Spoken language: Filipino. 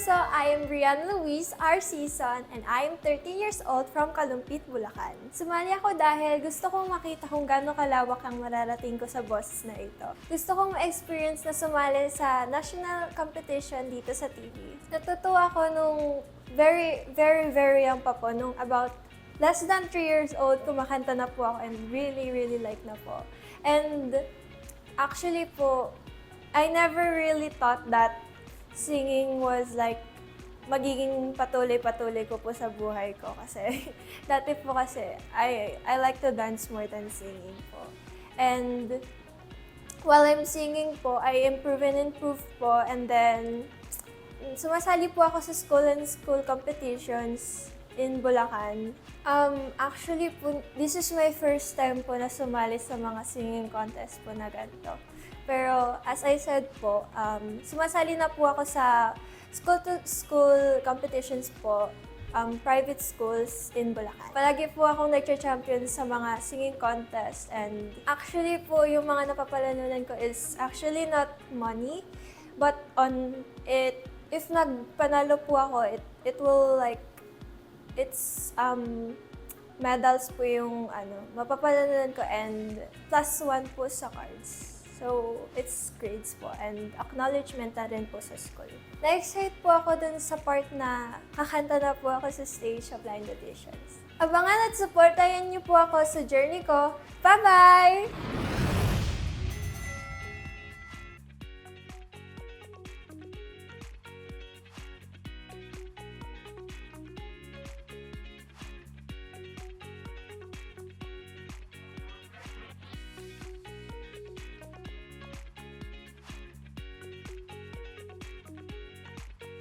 Puso, I am Brian Luis, R. Season, and I am 13 years old from Kalumpit, Bulacan. Sumali ako dahil gusto kong makita kung gaano kalawak ang mararating ko sa boses na ito. Gusto kong ma-experience na sumali sa national competition dito sa TV. Natutuwa ako nung very young pa po, nung about less than 3 years old, kumakanta na po ako and really like na po. And actually po, I never really thought that singing was like magiging patuloy-patuloy ko po sa buhay ko kasi dati po kasi I like to dance more than singing po. And while I'm singing po, I improve po, and then sumasali po ako sa school competitions in Bulacan. Actually po, this is my first time po na sumali sa mga singing contest po na ganito. Pero as I said po, sumasali na po ako sa school-to-school competitions po, private schools in Bulacan. Palagi po akong nag-champion sa mga singing contest, and actually po yung mga napapalanunan ko is actually not money, but on it, if nagpanalo po ako, it will like, it's medals po yung mapapalanunan ko, and +1 po sa cards. So, it's grades po and acknowledgement na rin po sa school. Na-excite po ako dun sa part na kakanta na po ako sa stage sa Blind Auditions. Abangan at supportahan niyo po ako sa journey ko. Bye-bye!